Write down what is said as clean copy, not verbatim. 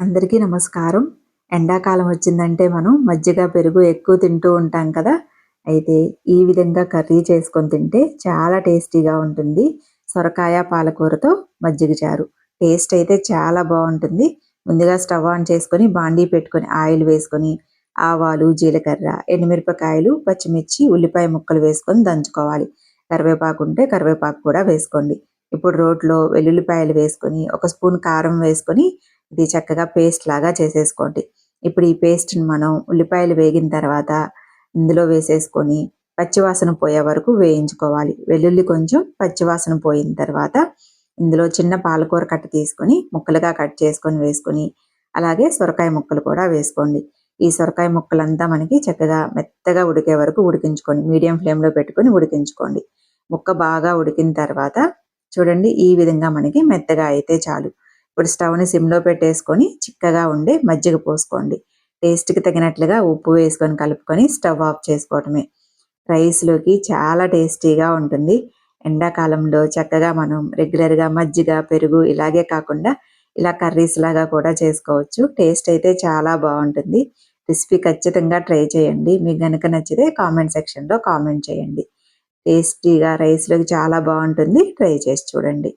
అందరికీ నమస్కారం. ఎండాకాలం వచ్చిందంటే మనం మజ్జిగ, పెరుగు ఎక్కువ తింటూ ఉంటాం కదా! అయితే ఈ విధంగా కర్రీ చేసుకొని తింటే చాలా టేస్టీగా ఉంటుంది. సొరకాయ, పాలకూరతో మజ్జిగ చారు. టేస్ట్ అయితే చాలా బావుంటుంది. ముందుగా స్టవ్ ఆన్ చేసుకొని బాండీ పెట్టుకొని ఆయిల్ వేసుకొని ఆవాలు, జీలకర్ర, ఎండుమిరపకాయలు, పచ్చిమిర్చి, ఉల్లిపాయ ముక్కలు వేసుకొని దంచుకోవాలి. కరివేపాకు ఉంటే కరివేపాకు కూడా వేసుకోండి. ఇప్పుడు రోట్లో వెల్లుల్లిపాయలు వేసుకొని, ఒక స్పూన్ కారం వేసుకొని ఇది చక్కగా పేస్ట్ లాగా చేసేసుకోండి. ఇప్పుడు ఈ పేస్ట్‌ని మనం ఉల్లిపాయలు వేగిన తర్వాత ఇందులో వేసేసుకొని పచ్చివాసన పోయే వరకు వేయించుకోవాలి. వెల్లుల్లి కొంచెం పచ్చివాసన పోయిన తర్వాత ఇందులో చిన్న పాలకూర కట్ట తీసుకొని ముక్కలుగా కట్ చేసుకొని వేసుకొని, అలాగే సొరకాయ ముక్కలు కూడా వేసుకోండి. ఈ సొరకాయ ముక్కలంతా మనకి చక్కగా మెత్తగా ఉడికే వరకు ఉడికించుకోండి. మీడియం ఫ్లేమ్‌లో పెట్టుకొని ఉడికించుకోండి. ముక్క బాగా ఉడికిన తర్వాత చూడండి ఈ విధంగా మనకి మెత్తగా అయితే చాలు. ఇప్పుడు స్టవ్‌ని సిమ్‌లో పెట్టేసుకొని చిక్కగా ఉండే మజ్జిగ పోసుకోండి. టేస్ట్‌కి తగినట్లుగా ఉప్పు వేసుకొని కలుపుకొని స్టవ్ ఆఫ్ చేసుకోవటమే. రైస్‌లోకి చాలా టేస్టీగా ఉంటుంది. ఎండాకాలంలో చక్కగా మనం రెగ్యులర్‌గా మజ్జిగ, పెరుగు ఇలాగే కాకుండా ఇలా కర్రీస్ లాగా కూడా చేసుకోవచ్చు. టేస్ట్ అయితే చాలా బావుంటుంది. రెసిపీ ఖచ్చితంగా ట్రై చేయండి. మీకు గనక నచ్చితే కామెంట్ సెక్షన్‌లో కామెంట్ చేయండి. టేస్టీగా రైస్‌లోకి చాలా బావుంటుంది. ట్రై చేసి చూడండి.